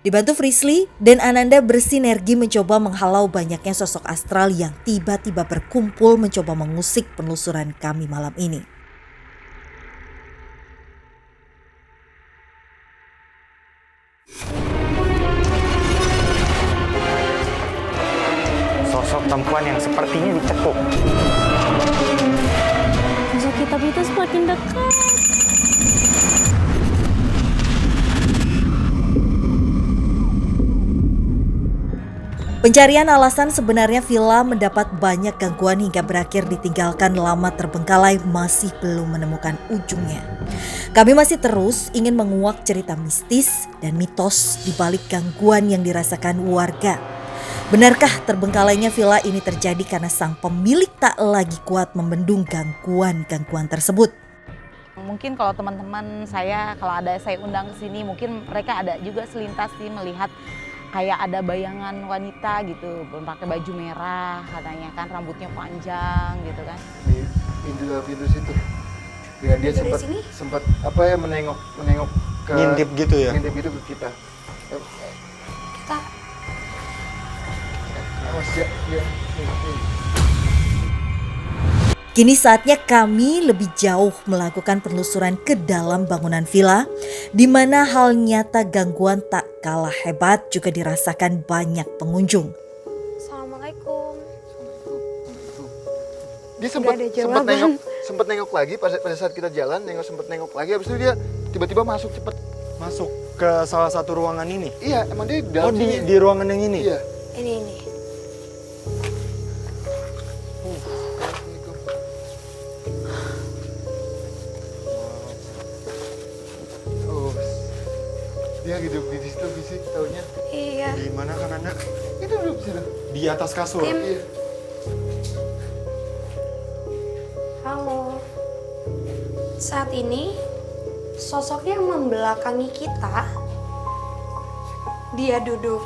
Dibantu Frisly dan Ananda bersinergi mencoba menghalau banyaknya sosok astral yang tiba-tiba berkumpul mencoba mengusik penelusuran kami malam ini. Sosok perempuan yang sepertinya dicekuk. Sosok kitab itu semakin dekat. Pencarian alasan sebenarnya Villa mendapat banyak gangguan hingga berakhir ditinggalkan lama terbengkalai masih belum menemukan ujungnya. Kami masih terus ingin menguak cerita mistis dan mitos di balik gangguan yang dirasakan warga. Benarkah terbengkalainya villa ini terjadi karena sang pemilik tak lagi kuat membendung gangguan-gangguan tersebut? Mungkin kalau teman-teman saya, kalau ada saya undang ke sini, mungkin mereka ada juga selintas sih melihat kayak ada bayangan wanita gitu, pakai baju merah katanya kan, rambutnya panjang gitu kan. Di pintu situ. Ya, dia sempat apa ya menengok ke Ngintip gitu ya? Ngintip gitu ke kita. Kita Awas ya. Kini saatnya kami lebih jauh melakukan penelusuran ke dalam bangunan villa, di mana hal nyata gangguan tak kalah hebat juga dirasakan banyak pengunjung. Assalamualaikum. Dia Nggak ada jawaban. sempat nengok lagi pada saat kita jalan, sempat nengok lagi, habis itu dia tiba-tiba masuk cepet. Masuk ke salah satu ruangan ini? Iya, emang dia di dalam sini. Di ruangan yang ini? Iya. Ini. Dia hidup di situ fisik taunya. Iya. Di mana kan Anda? Itu duduk di situ. Di atas kasur? Tim. Iya. Halo. Saat ini sosok yang membelakangi kita, dia duduk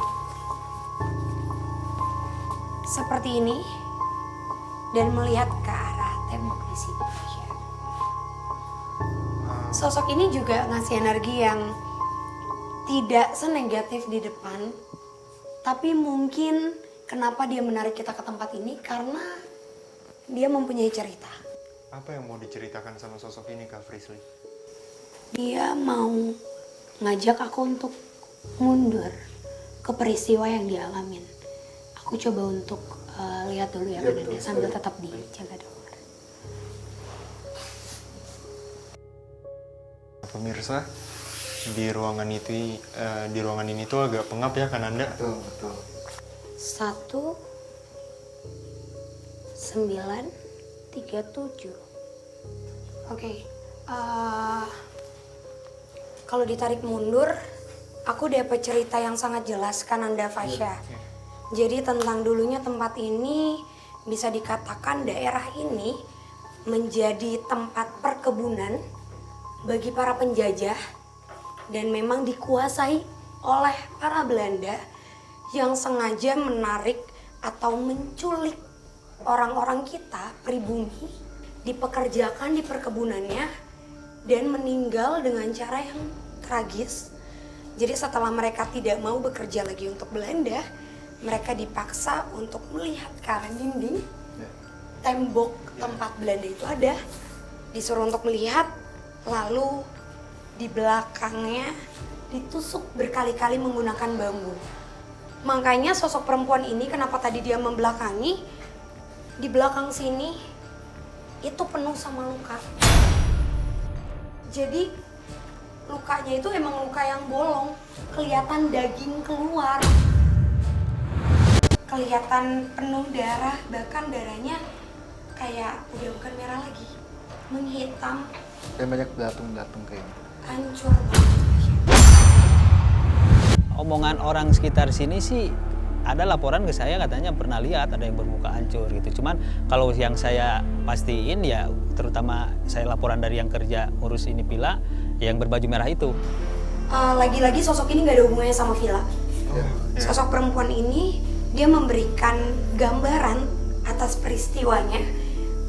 seperti ini dan melihat ke arah tembok di sini. Sosok ini juga ngasih energi yang tidak senegatif di depan, tapi mungkin kenapa dia menarik kita ke tempat ini karena dia mempunyai cerita. Apa yang mau diceritakan sama sosok ini, Kak Frisly? Dia mau ngajak aku untuk mundur ke peristiwa yang dia alamin. Aku coba untuk lihat dulu ya, Kananda, sambil tetap dijaga dulu. Pemirsa, di ruangan ini tuh agak pengap ya kan Anda? Betul. 1937. Oke. Kalau ditarik mundur, aku dapat cerita yang sangat jelas kan Anda, Fasya. Jadi tentang dulunya tempat ini bisa dikatakan daerah ini menjadi tempat perkebunan bagi para penjajah dan memang dikuasai oleh para Belanda yang sengaja menarik atau menculik orang-orang kita pribumi, dipekerjakan di perkebunannya dan meninggal dengan cara yang tragis. Jadi setelah mereka tidak mau bekerja lagi untuk Belanda, mereka dipaksa untuk melihat ke arah dinding tembok tempat Belanda itu ada, disuruh untuk melihat, lalu di belakangnya ditusuk berkali-kali menggunakan bambu. Makanya sosok perempuan ini kenapa tadi dia membelakangi, di belakang sini itu penuh sama luka. Jadi lukanya itu emang luka yang bolong, kelihatan daging keluar, kelihatan penuh darah, bahkan darahnya kayak udah bukan merah lagi, menghitam. Dan banyak belatung kayak gitu. Hancur banget. Omongan orang sekitar sini sih ada laporan ke saya katanya pernah lihat ada yang bermuka hancur gitu. Cuman kalau yang saya pastiin ya terutama saya laporan dari yang kerja ngurus ini villa yang berbaju merah itu. Lagi-lagi sosok ini nggak ada hubungannya sama villa. Sosok perempuan ini dia memberikan gambaran atas peristiwanya,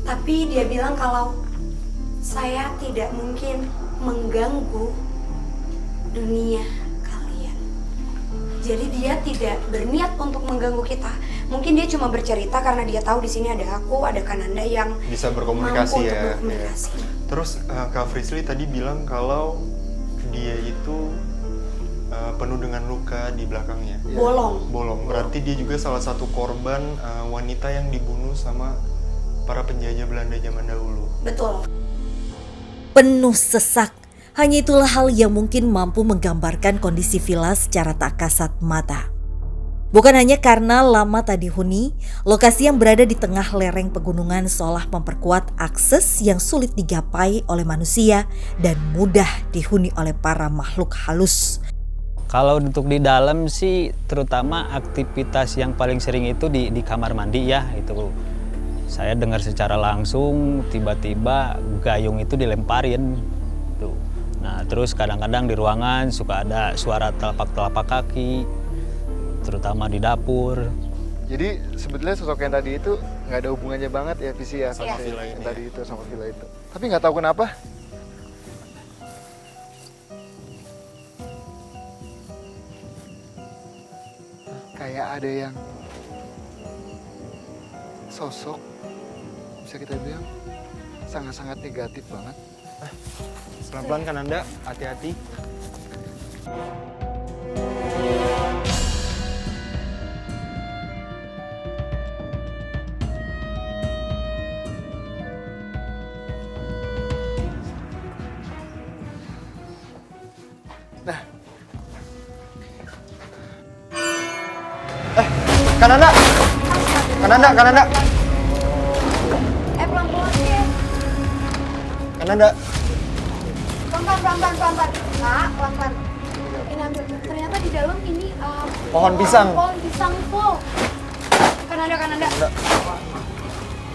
tapi dia bilang kalau saya tidak mungkin mengganggu dunia kalian. Jadi dia tidak berniat untuk mengganggu kita. Mungkin dia cuma bercerita karena dia tahu di sini ada aku, ada Kananda yang Bisa berkomunikasi mampu ya. untuk berkomunikasi. Ya. Terus Kak Frisly tadi bilang kalau dia itu penuh dengan luka di belakangnya. Bolong. Berarti dia juga salah satu korban wanita yang dibunuh sama para penjajah Belanda zaman dahulu. Betul. Penuh sesak. Hanya itulah hal yang mungkin mampu menggambarkan kondisi villa secara tak kasat mata. Bukan hanya karena lama tak dihuni, lokasi yang berada di tengah lereng pegunungan seolah memperkuat akses yang sulit digapai oleh manusia dan mudah dihuni oleh para makhluk halus. Kalau untuk di dalam sih terutama aktivitas yang paling sering itu di kamar mandi ya, itu saya dengar secara langsung tiba-tiba gayung itu dilemparin tuh. Nah terus kadang-kadang di ruangan suka ada suara telapak kaki, terutama di dapur. Jadi sebetulnya sosok yang tadi itu nggak ada hubungannya banget ya visi ya sama villa yang ini tadi itu sama villa itu. Tapi nggak tahu kenapa. Kayak ada yang sosok bisa kita bilang sangat-sangat negatif banget. Pelan-pelan Kananda, hati-hati. Nah, Kananda! Kananda! Pelan-pelan ya. Kananda! Pelan-pelan. Kak, pelan-pelan. Ini ambil. Ternyata di dalam ini Pohon pisang. Pohon pisang full. Kananda.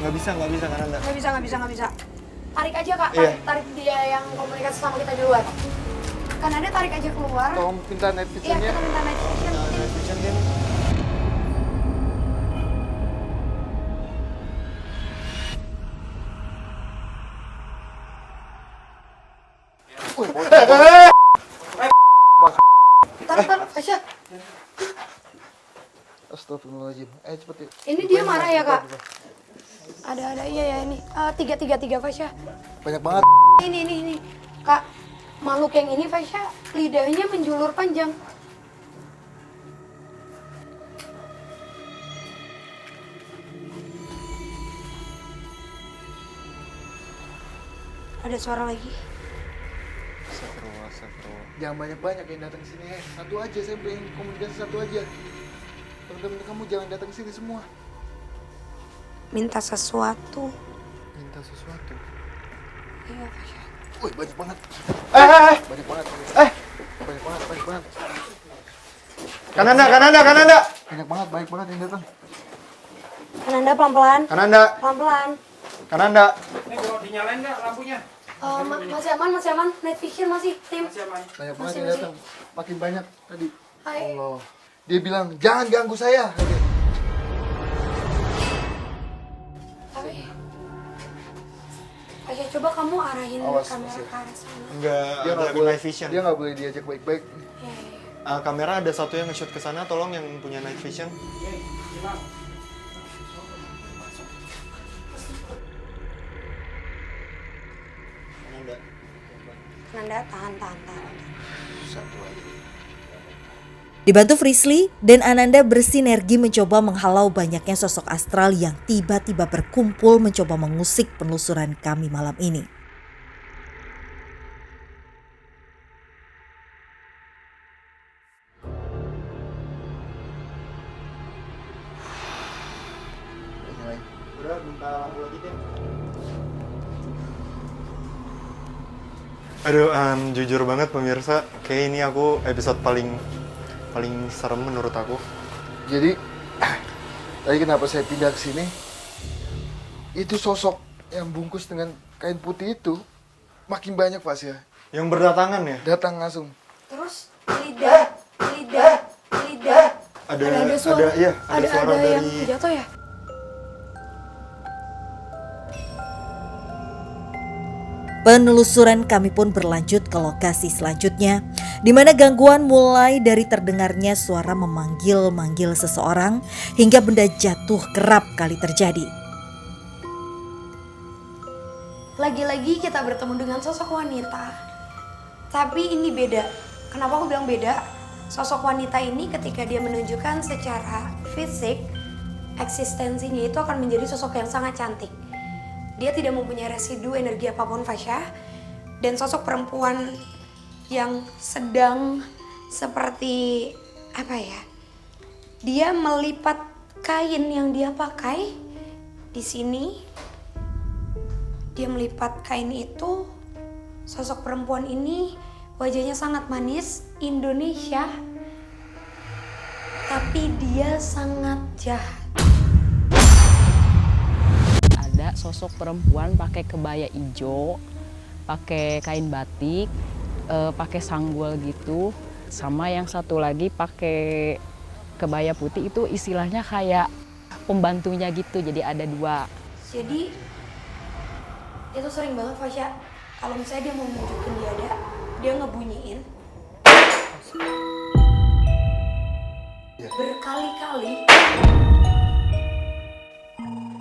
Nggak bisa Kananda. Nggak bisa. Tarik aja Kak, Iya. tarik dia yang komunikasi sama kita duluan. Kananda tarik aja keluar. tolong minta night Iya, vision-nya. kita minta night vision. Taruh, Tasya. Astagfirullahaladzim. Cepet ya. Ini dia marah ya Kak? Ada iya ya ini. Tiga Fasya. Banyak banget. Ini. Kak, makhluk yang ini Fasya lidahnya menjulur panjang. Ada suara lagi. Astagfirullah. Jangan banyak-banyak yang datang ke sini. Satu aja, saya pengen komunikasi satu aja. Teman-teman kamu jangan datang ke sini semua. Minta sesuatu. Minta sesuatu. Iya Fasya. Wih, banyak banget. Banyak banget. Banyak banget. Kananda! Banyak banget yang datang. Kananda pelan-pelan. Pelan-pelan. Kananda! Ini kalau dinyalain nggak lampunya? Masih aman. Night vision masih, tim. Banyak banget yang Masih. datang. Makin banyak tadi. Hai. Allah. Dia bilang, jangan ganggu saya. Fasya, coba kamu arahin Awas, kamera Fasya. ke arah sana. Nggak Dia ada nggak boleh night vision. Dia nggak boleh diajak baik-baik. Iya. Kamera ada satu yang nge-shoot ke sana, tolong yang punya night vision. Kananda. Kananda, tahan. Satu aja. Dibantu Frisly dan Ananda bersinergi mencoba menghalau banyaknya sosok astral yang tiba-tiba berkumpul mencoba mengusik penelusuran kami malam ini. Udah, minta lampu lagi deh. Aduh, jujur banget pemirsa, kayak ini aku episode paling serem menurut aku. Jadi tadi kenapa saya pindah ke sini? Itu sosok yang bungkus dengan kain putih itu makin banyak Fasya. Yang berdatangan ya? Datang langsung. Terus lidah. Ada suara. ada suara ada yang dari jatuh ya? Penelusuran kami pun berlanjut ke lokasi selanjutnya, di mana gangguan mulai dari terdengarnya suara memanggil-manggil seseorang hingga benda jatuh kerap kali terjadi. Lagi-lagi kita bertemu dengan sosok wanita. Tapi ini beda. Kenapa aku bilang beda? Sosok wanita ini ketika dia menunjukkan secara fisik, eksistensinya itu akan menjadi sosok yang sangat cantik. Dia tidak mempunyai residu energi apapun, Fasya. Dan sosok perempuan yang sedang seperti apa ya? Dia melipat kain yang dia pakai di sini. Dia melipat kain itu. Sosok perempuan ini wajahnya sangat manis, Indonesia. Tapi dia sangat jahat. Ada sosok perempuan pakai kebaya hijau, pakai kain batik, pakai sanggul gitu, sama yang satu lagi pakai kebaya putih. Itu istilahnya kayak pembantunya gitu, jadi ada dua. Jadi itu sering banget, Fasya, kalau misalnya dia mau nunjukin dia ngebunyiin berkali-kali,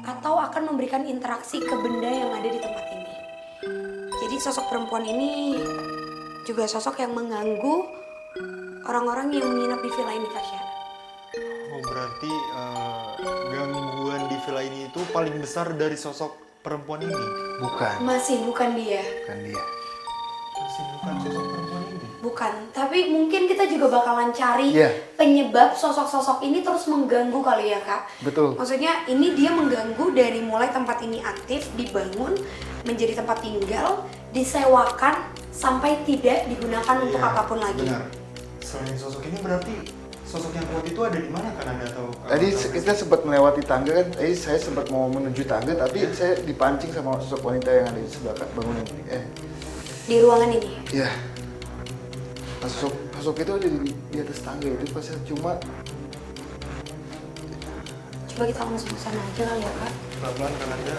atau akan memberikan interaksi ke benda yang ada di tempat ini. Jadi sosok perempuan ini juga sosok yang mengganggu orang-orang yang menginap di villa ini, Fasya. Oh, berarti gangguan di villa ini itu paling besar dari sosok perempuan ini? Bukan. Masih bukan dia. Bukan dia. Masih bukan sosok perempuan ini? Bukan, tapi mungkin kita juga bakalan cari penyebab sosok-sosok ini terus mengganggu kali ya, Kak. Betul. Maksudnya ini dia mengganggu dari mulai tempat ini aktif, dibangun, menjadi tempat tinggal, disewakan, sampai tidak digunakan untuk apapun lagi. Benar. Selain sosok ini berarti sosok yang kuat itu ada di mana, kan Anda tahu? Tadi kita sempat melewati tangga kan, saya sempat mau menuju tangga tapi saya dipancing sama sosok wanita yang ada di sebelah bangunan ini. Di ruangan ini? Iya. Nah, sosok itu ada di atas tangga itu pas cuma. Coba kita langsung ke sana aja kali ya, Kak. Pelan-pelan kan Anda.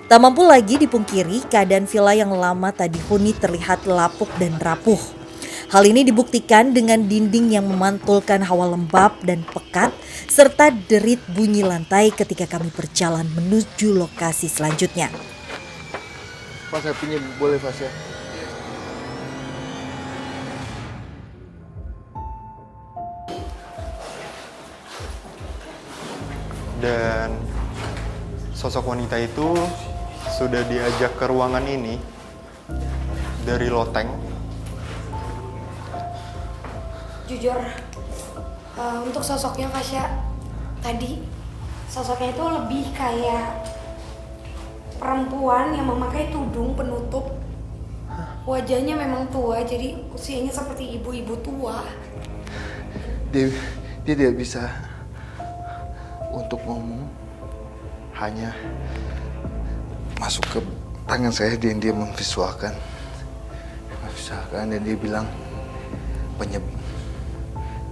Tak mampu lagi dipungkiri, keadaan villa yang lama tak dihuni terlihat lapuk dan rapuh. Hal ini dibuktikan dengan dinding yang memantulkan hawa lembab dan pekat, serta derit bunyi lantai ketika kami berjalan menuju lokasi selanjutnya. Pas saya pinjam boleh Pas ya? Dan sosok wanita itu sudah diajak ke ruangan ini dari loteng. Jujur, untuk sosoknya Fasya tadi, sosoknya itu lebih kayak perempuan yang memakai tudung penutup. Wajahnya memang tua, jadi usianya seperti ibu-ibu tua. Dia tidak bisa untuk ngomong, hanya masuk ke tangan saya dan dia memvisualkan dan dia bilang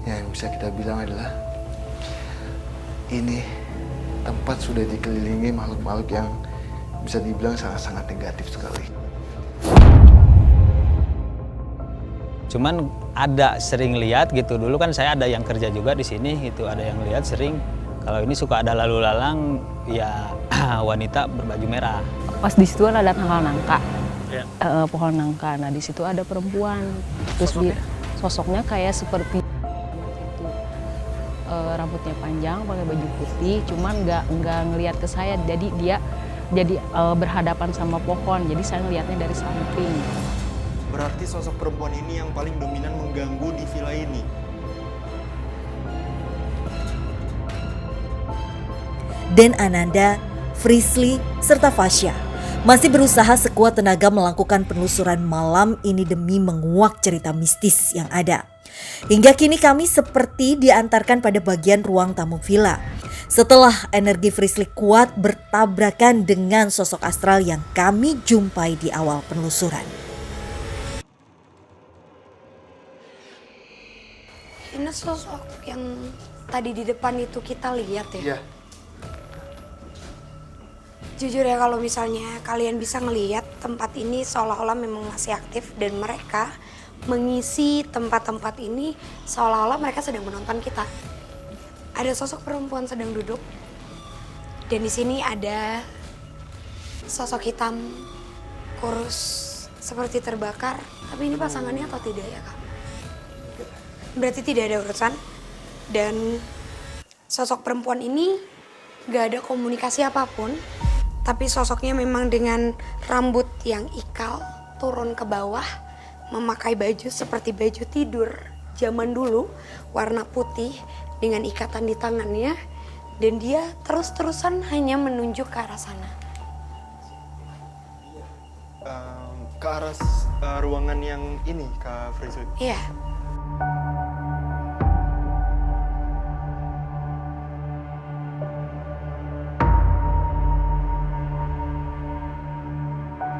yang bisa kita bilang adalah ini tempat sudah dikelilingi makhluk-makhluk yang bisa dibilang sangat-sangat negatif sekali. Cuman ada sering lihat gitu, dulu kan saya ada yang kerja juga di sini gitu, ada yang lihat sering kalau ini suka ada lalu lalang ya wanita berbaju merah. Pas di situ ada tanggal nangka, pohon nangka. Nah di situ ada perempuan, terus sosoknya kayak seperti itu, rambutnya panjang, pakai baju putih, cuman nggak ngelihat ke saya, jadi dia berhadapan sama pohon, jadi saya ngelihatnya dari samping. Berarti sosok perempuan ini yang paling dominan mengganggu di villa ini. Dan Ananda, Frisly, serta Fasya masih berusaha sekuat tenaga melakukan penelusuran malam ini demi menguak cerita mistis yang ada. Hingga kini kami seperti diantarkan pada bagian ruang tamu villa. Setelah energi Frisly kuat bertabrakan dengan sosok astral yang kami jumpai di awal penelusuran. Ini sosok yang tadi di depan itu kita lihat ya. Iya. Jujur ya, kalau misalnya kalian bisa ngelihat tempat ini seolah-olah memang masih aktif dan mereka mengisi tempat-tempat ini seolah-olah mereka sedang menonton kita. Ada sosok perempuan sedang duduk dan di sini ada sosok hitam kurus seperti terbakar. Tapi ini pasangannya atau tidak ya, Kak? Berarti tidak ada urusan. Dan sosok perempuan ini gak ada komunikasi apapun. Tapi sosoknya memang dengan rambut yang ikal, turun ke bawah, memakai baju seperti baju tidur zaman dulu, warna putih dengan ikatan di tangannya, dan dia terus-terusan hanya menunjuk ke arah sana. Ke arah ruangan yang ini, Kak Frisly. Iya.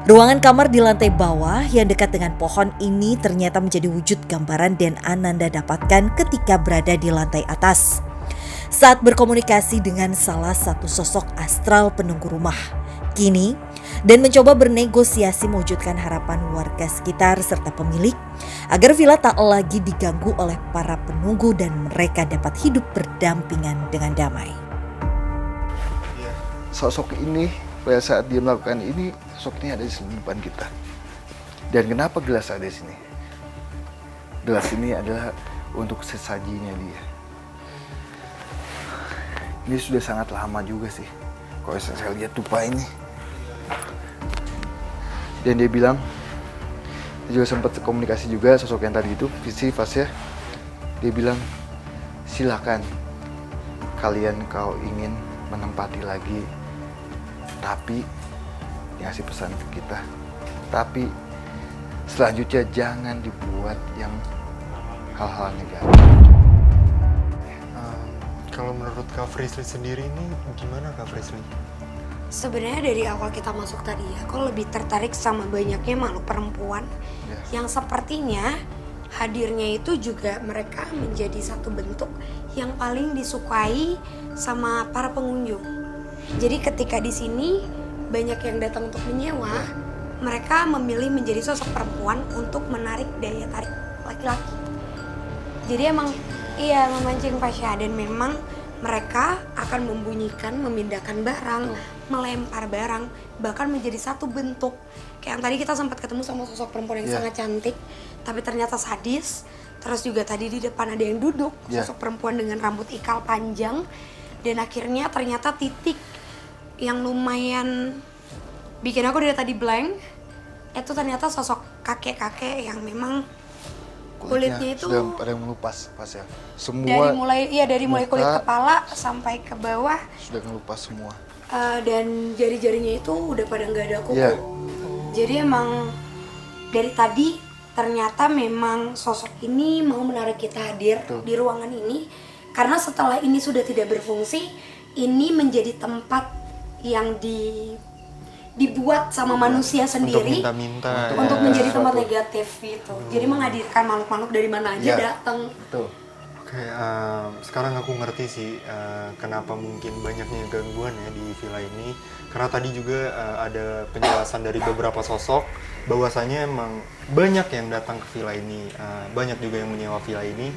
Ruangan kamar di lantai bawah yang dekat dengan pohon ini ternyata menjadi wujud gambaran Den Ananda dapatkan ketika berada di lantai atas. Saat berkomunikasi dengan salah satu sosok astral penunggu rumah. Kini, Dan mencoba bernegosiasi mewujudkan harapan warga sekitar serta pemilik agar villa tak lagi diganggu oleh para penunggu dan mereka dapat hidup berdampingan dengan damai. Sosok ini pada saat dia melakukan ini, sosok ini ada di depan kita. Dan kenapa gelas ada di sini? Gelas ini adalah untuk sesajinya dia. Ini sudah sangat lama juga sih. Kalau saya lihat tupa ini. Dan dia bilang, dia juga sempat komunikasi juga sosok yang tadi itu, visi Fasya. Dia bilang, silakan kalian kalau ingin menempati lagi, tapi ngasih pesan ke kita. Tapi selanjutnya jangan dibuat yang hal-hal negatif. Kalau menurut Kak Frisly sendiri ini gimana Kak Frisly? Sebenarnya dari awal kita masuk tadi ya, aku lebih tertarik sama banyaknya makhluk perempuan yang sepertinya hadirnya itu juga mereka menjadi satu bentuk yang paling disukai sama para pengunjung. Jadi ketika di sini banyak yang datang untuk menyewa, mereka memilih menjadi sosok perempuan untuk menarik daya tarik laki-laki. Jadi emang iya memancing Fasya, dan memang mereka akan membunyikan, memindahkan barang, melempar barang, bahkan menjadi satu bentuk. Kayak yang tadi kita sempat ketemu sama sosok perempuan yang sangat cantik, tapi ternyata sadis. Terus juga tadi di depan ada yang duduk, sosok perempuan dengan rambut ikal panjang. Dan akhirnya ternyata titik yang lumayan bikin aku dari tadi blank, itu ternyata sosok kakek-kakek yang memang kulitnya itu sudah pada melupas pas ya. Semua dari mulai kulit kepala sampai ke bawah sudah ngelupas semua. Dan jari-jarinya itu udah pada nggak ada kuku. Jadi emang dari tadi ternyata memang sosok ini mau menarik kita hadir di ruangan ini, karena setelah ini sudah tidak berfungsi, ini menjadi tempat yang dibuat sama manusia sendiri untuk minta-minta untuk menjadi tempat negatif gitu. Jadi menghadirkan makhluk-makhluk dari mana aja datang. Oke, sekarang aku ngerti sih kenapa mungkin banyaknya gangguan ya di villa ini. Karena tadi juga ada penjelasan dari beberapa sosok bahwasanya emang banyak yang datang ke villa ini, banyak juga yang menyewa villa ini,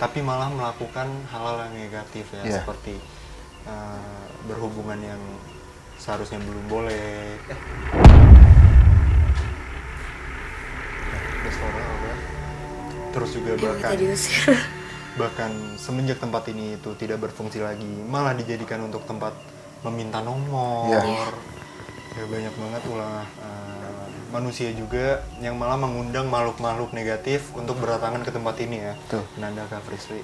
tapi malah melakukan hal-hal yang negatif ya, seperti berhubungan yang seharusnya belum boleh. Terus juga bahkan semenjak tempat ini itu tidak berfungsi lagi, malah dijadikan untuk tempat meminta nomor. Ya banyak banget ulah manusia juga yang malah mengundang makhluk-makhluk negatif untuk berdatangan ke tempat ini ya. Nanda Kak Frisly.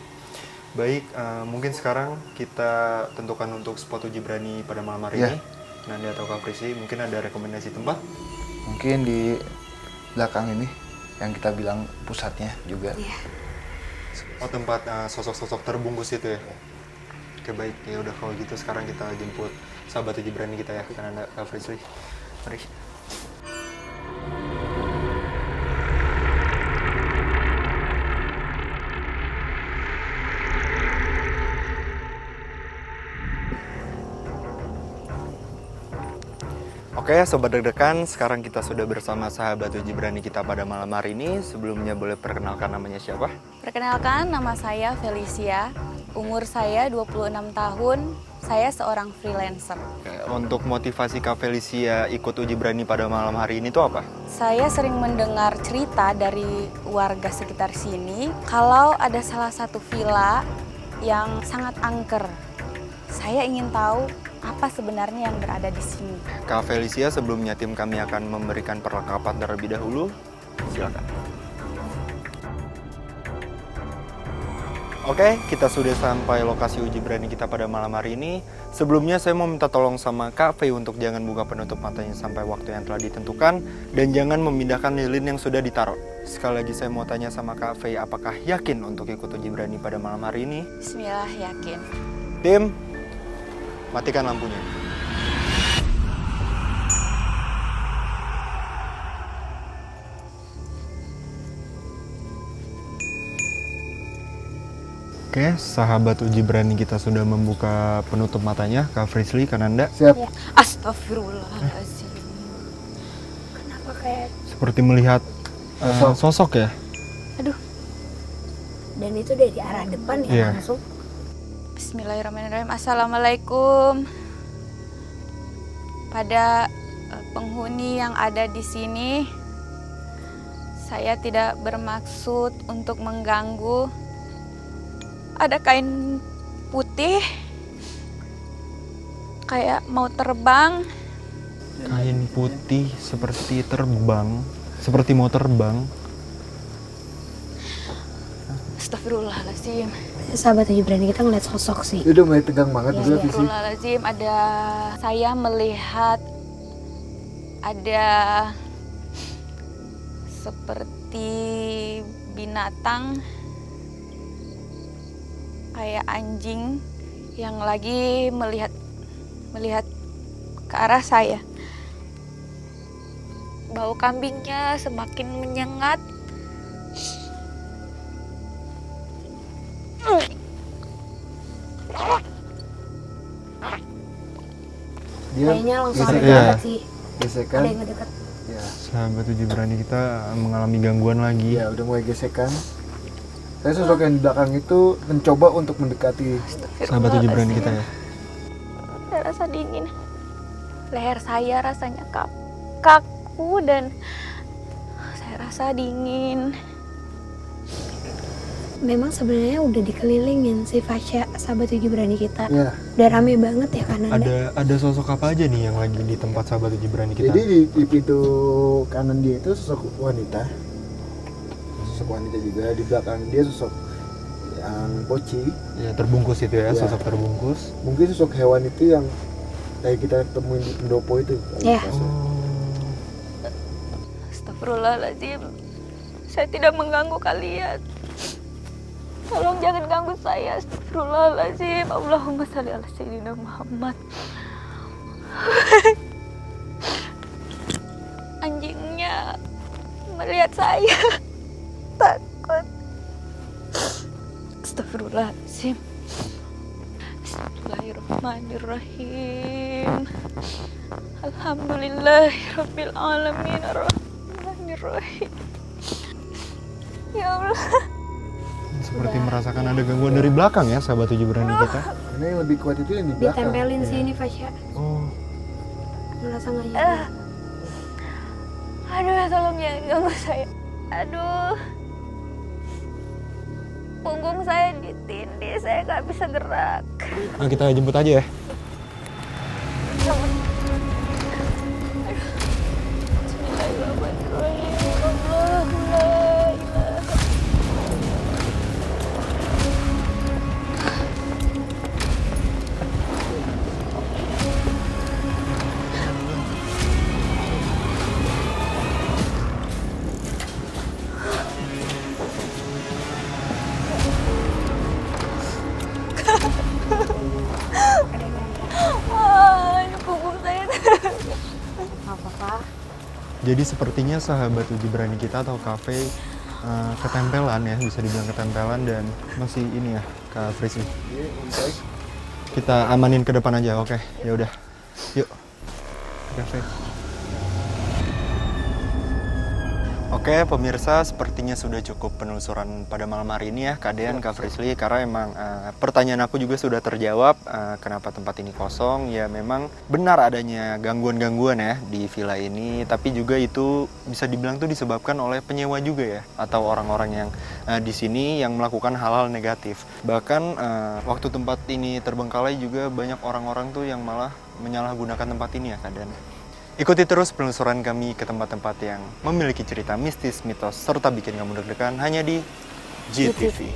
Baik, mungkin sekarang kita tentukan untuk spot uji berani pada malam hari ini. Nanda atau Kak Frisly, mungkin ada rekomendasi tempat? Mungkin di belakang ini yang kita bilang pusatnya juga. Oh, tempat sosok-sosok terbungkus itu ya? Oke, baik, ya udah kalau gitu sekarang kita jemput sahabat uji berani kita ya, Nanda Kak Frisly. Mari. Oke, Sobat Deg-Degan, sekarang kita sudah bersama sahabat uji berani kita pada malam hari ini. Sebelumnya boleh perkenalkan namanya siapa? Perkenalkan, nama saya Felicia. Umur saya 26 tahun. Saya seorang freelancer. Oke, untuk motivasi Kak Felicia ikut uji berani pada malam hari ini tuh apa? Saya sering mendengar cerita dari warga sekitar sini kalau ada salah satu villa yang sangat angker. Saya ingin tahu apa sebenarnya yang berada di sini. Kak Felicia, sebelumnya tim kami akan memberikan perlengkapan terlebih dahulu. Silakan. Oke, kita sudah sampai lokasi uji berani kita pada malam hari ini. Sebelumnya saya mau minta tolong sama Kak Fei untuk jangan buka penutup matanya sampai waktu yang telah ditentukan dan jangan memindahkan lilin yang sudah ditaruh. Sekali lagi saya mau tanya sama Kak Fei, apakah yakin untuk ikut uji berani pada malam hari ini? Bismillah, yakin. Tim, matikan lampunya. Oke, sahabat uji berani kita sudah membuka penutup matanya. Kak Frisly, Kananda. Siap. Astagfirullahaladzim. Kenapa kayak... Seperti melihat sosok ya? Aduh. Dan itu dari arah depan ya Iya. langsung. Bismillahirrahmanirrahim. Assalamualaikum. Pada penghuni yang ada di sini, saya tidak bermaksud untuk mengganggu. Ada kain putih, kayak mau terbang. Kain putih seperti terbang, seperti mau terbang. Astagfirullahaladzim. Sahabat uji berani kita ngeliat sosok sih. Udah mulai tegang banget juga visi. Astagfirullahaladzim. Saya melihat ada seperti binatang kayak anjing yang lagi melihat ke arah saya. Bau kambingnya semakin menyengat. Dia Kayaknya langsung ada Iya. dekat sih. gesekan. Ada yang ngedekat. Ya, Sahabat uji berani kita mengalami gangguan lagi. ya udah mulai gesekan. Saya sosok yang di belakang itu mencoba untuk mendekati. Sahabat uji berani kita ya. Saya rasa dingin. Leher saya rasanya kaku dan saya rasa dingin. Memang sebenarnya udah dikelilingin si Fasya, sahabat uji berani kita. Ya. Udah rame banget ya kanan. Ada sosok apa aja nih yang lagi di tempat sahabat uji berani kita? Jadi di pintu kanan dia itu sosok wanita. Sosok wanita juga, di belakang dia sosok yang poci. Ya, terbungkus itu ya, Ya. sosok terbungkus. Mungkin sosok hewan itu yang kayak kita temuin di pendopo itu. Ya. Astagfirullahaladzim. Saya tidak mengganggu kalian. Tolong jangan ganggu saya. Astagfirullahaladzim. Allahumma shalli ala sayyidina Muhammad. Anjingnya melihat saya. Takut. Astagfirullahaladzim. Bismillahirrahmanirrahim. Alhamdulillahirabbil alamin arrahmanirrahim. Ya Allah. Seperti merasakan ada gangguan dari belakang ya sahabat uji berani kita. Karena yang lebih kuat itu yang di belakang. Ditempelin sih ini Fasya. Oh, Merasa nggak nyaman. Aduh, tolong ya ganggu saya. Aduh. Punggung saya ditindih, saya nggak bisa gerak. nah kita jemput aja ya. Bismillahirrahmanirrahim. Allahu la ilaha. Ini punggung saya. Jadi sepertinya sahabat uji berani kita atau kafe ketempelan ya, bisa dibilang ketempelan dan masih ini ya Kak Frisly. Kita amanin ke depan aja, oke? Ya udah, yuk. Oke pemirsa, sepertinya sudah cukup penelusuran pada malam hari ini ya Kak Dean, Kak Frisly. Karena emang pertanyaan aku juga sudah terjawab kenapa tempat ini kosong. Ya memang benar adanya gangguan-gangguan ya di villa ini. Tapi juga itu bisa dibilang tuh disebabkan oleh penyewa juga ya. Atau orang-orang yang di sini yang melakukan hal-hal negatif. Bahkan waktu tempat ini terbengkalai juga banyak orang-orang tuh yang malah menyalahgunakan tempat ini ya Kak Dean. Ikuti terus penelusuran kami ke tempat-tempat yang memiliki cerita mistis, mitos, serta bikin kamu deg-degan hanya di GTV.